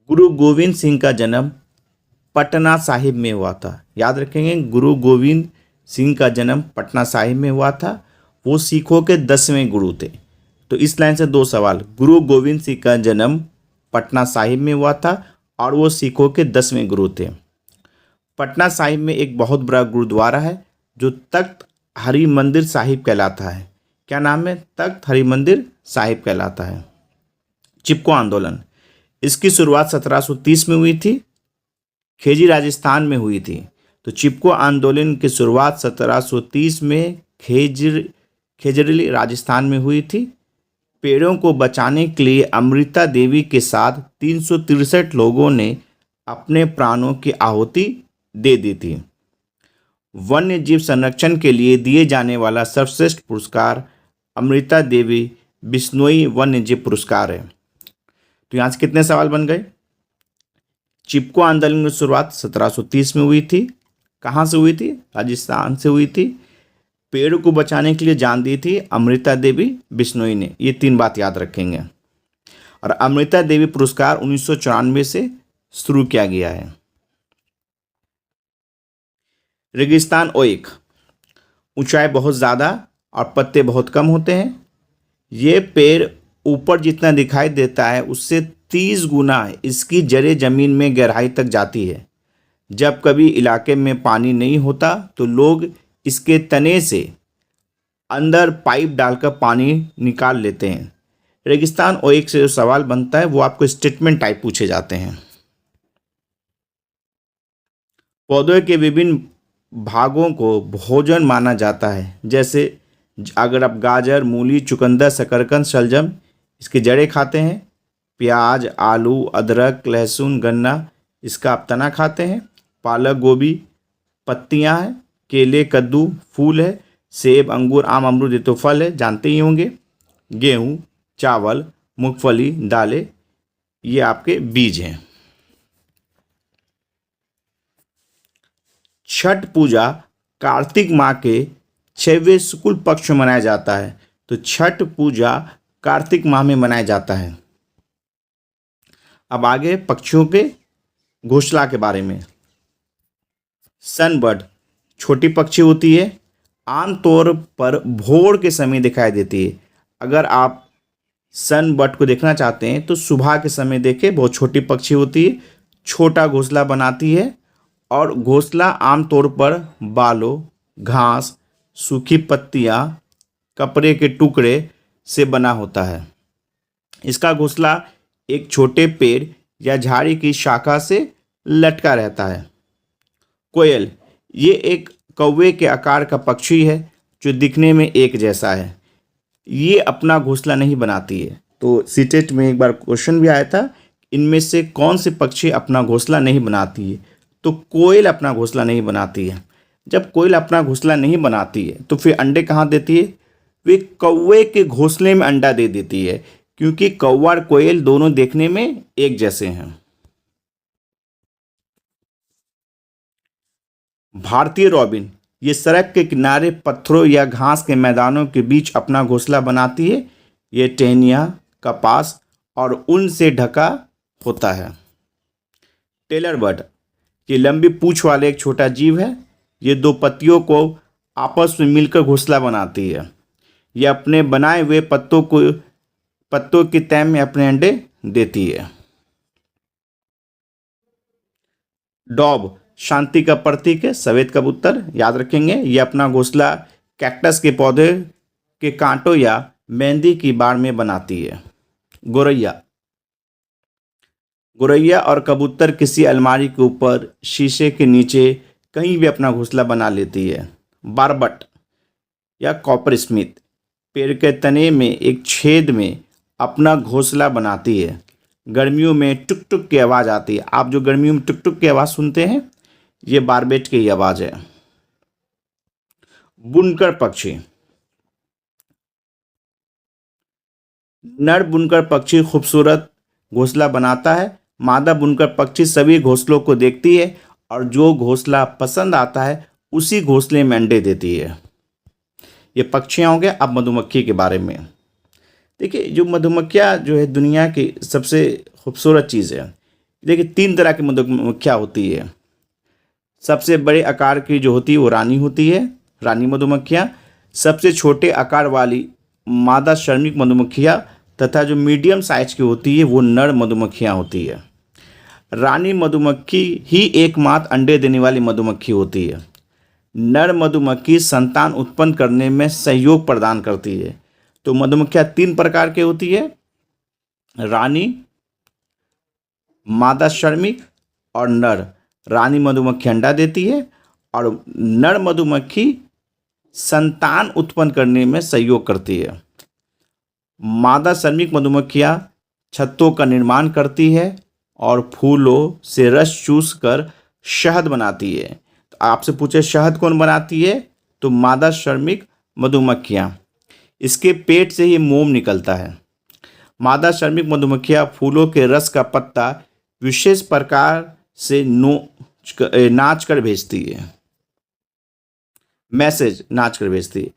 गुरु गोविंद सिंह का जन्म पटना साहिब में हुआ था। याद रखेंगे, गुरु गोविंद सिंह का जन्म पटना साहिब में हुआ था। वो सिखों के 10वें गुरु थे। तो इस लाइन से 2 सवाल। गुरु गोविंद सिंह का जन्म पटना साहिब में हुआ था और वो सिखों के 10वें गुरु थे। पटना साहिब में एक बहुत बड़ा गुरुद्वारा है जो तख्त हरि मंदिर साहिब कहलाता है। क्या नाम है? तख्त हरि मंदिर साहिब कहलाता है। चिपको आंदोलन, इसकी शुरुआत 1730 में हुई थी, खेजी राजस्थान में हुई थी। तो चिपको आंदोलन की शुरुआत 1730 में खेजरी राजस्थान में हुई थी। पेड़ों को बचाने के लिए अमृता देवी के साथ 363 लोगों ने अपने प्राणों की आहुति दे दी थी। वन्य जीव संरक्षण के लिए दिए जाने वाला सर्वश्रेष्ठ पुरस्कार अमृता देवी बिश्नोई वन्य जीव पुरस्कार है। तो यहाँ से कितने सवाल बन गए? चिपको आंदोलन की शुरुआत 1730 में हुई थी। कहाँ से हुई थी? राजस्थान से हुई थी। पेड़ को बचाने के लिए जान दी थी अमृता देवी बिश्नोई ने। ये 3 बात याद रखेंगे। और अमृता देवी पुरस्कार 1994 से शुरू किया गया है। रेगिस्तान ओक, ऊंचाई बहुत ज़्यादा और पत्ते बहुत कम होते हैं। ये पेड़ ऊपर जितना दिखाई देता है उससे 30 गुना इसकी जड़ें जमीन में गहराई तक जाती है। जब कभी इलाके में पानी नहीं होता तो लोग इसके तने से अंदर पाइप डालकर पानी निकाल लेते हैं। रेगिस्तान ओक से जो सवाल बनता है वो आपको स्टेटमेंट टाइप पूछे जाते हैं। पौधों के विभिन्न भागों को भोजन माना जाता है। जैसे अगर आप गाजर, मूली, चुकंदर, शकरकंद, शलजम इसकी जड़ें खाते हैं। प्याज, आलू, अदरक, लहसुन, गन्ना इसका आप तना खाते हैं। पालक, गोभी पत्तियां हैं। केले, कद्दू फूल है। सेब, अंगूर, आम, अमरूद ये तो फल है, जानते ही होंगे। गेहूँ, चावल, मूंगफली, दालें ये आपके बीज हैं। छठ पूजा कार्तिक माह के 6वें शुक्ल पक्ष में मनाया जाता है। तो छठ पूजा कार्तिक माह में मनाया जाता है। अब आगे पक्षियों के घोंसला के बारे में। सनबर्ड छोटी पक्षी होती है, आमतौर पर भोर के समय दिखाई देती है। अगर आप सनबर्ड को देखना चाहते हैं तो सुबह के समय देखें, बहुत छोटी पक्षी होती है, छोटा घोंसला बनाती है और घोंसला आमतौर पर बालों, घास, सूखी पत्तियां, कपड़े के टुकड़े से बना होता है। इसका घोंसला एक छोटे पेड़ या झाड़ी की शाखा से लटका रहता है। कोयल, ये एक कौवे के आकार का पक्षी है जो दिखने में एक जैसा है। ये अपना घोंसला नहीं बनाती है। तो सीटेट में एक बार क्वेश्चन भी आया था, इनमें से कौन से पक्षी अपना घोंसला नहीं बनाती है? तो कोयल अपना घोंसला नहीं बनाती है। जब कोयल अपना घोंसला नहीं बनाती है तो फिर अंडे कहाँ देती है? वे कौवे के घोंसले में अंडा दे देती है, क्योंकि कौवा और कोयल दोनों देखने में एक जैसे हैं। भारतीय रॉबिन, ये सड़क के किनारे पत्थरों या घास के मैदानों के बीच अपना घोंसला बनाती है। ये टहनियाँ, कपास और ऊन से ढका होता है। टेलर बर्ड, ये लंबी पूंछ वाले एक छोटा जीव है। ये 2 पत्तियों को आपस में मिलकर घोंसला बनाती है। यह अपने बनाए हुए पत्तों की तह में अपने अंडे देती है। डॉब शांति का प्रतीक है, सफेद कबूतर, याद रखेंगे। यह अपना घोंसला कैक्टस के पौधे के कांटों या मेहंदी की बाड़ में बनाती है। गोरैया और कबूतर किसी अलमारी के ऊपर, शीशे के नीचे कहीं भी अपना घोंसला बना लेती है। बारबट या कॉपर स्मिथ पेड़ के तने में एक छेद में अपना घोंसला बनाती है। गर्मियों में टुक टुक की आवाज़ आती है। आप जो गर्मियों में टुक टुक की आवाज़ सुनते हैं, ये बारबेट की आवाज़ है। बुनकर पक्षी, नर बुनकर पक्षी खूबसूरत घोंसला बनाता है। मादा बुनकर पक्षी सभी घोंसलों को देखती है और जो घोंसला पसंद आता है उसी घोंसले में अंडे देती है। ये पक्षियाँ हो गए। अब मधुमक्खी के बारे में देखिए, जो मधुमक्खियाँ जो है दुनिया की सबसे खूबसूरत चीज़ है, देखिए 3 तरह की मधुमक्खियाँ होती है। सबसे बड़े आकार की जो होती है वो रानी होती है, रानी मधुमक्खियाँ। सबसे छोटे आकार वाली मादा श्रमिक मधुमक्खियाँ तथा जो मीडियम साइज की होती है वो नर मधुमक्खियाँ होती है। रानी मधुमक्खी ही एकमात्र अंडे देने वाली मधुमक्खी होती है। नर मधुमक्खी संतान उत्पन्न करने में सहयोग प्रदान करती है। तो मधुमक्खियाँ 3 प्रकार की होती है, रानी, मादा श्रमिक और नर। रानी मधुमक्खी अंडा देती है और नर मधुमक्खी संतान उत्पन्न करने में सहयोग करती है। मादा श्रमिक मधुमक्खियाँ छत्तों का निर्माण करती है और फूलों से रस चूस कर शहद बनाती है। तो आपसे पूछे शहद कौन बनाती है, तो मादा श्रमिक मधुमक्खियाँ। इसके पेट से ही मोम निकलता है। मादा श्रमिक मधुमक्खियाँ फूलों के रस का पत्ता विशेष प्रकार से नाच कर भेजती है। मैसेज नाच कर भेजती है।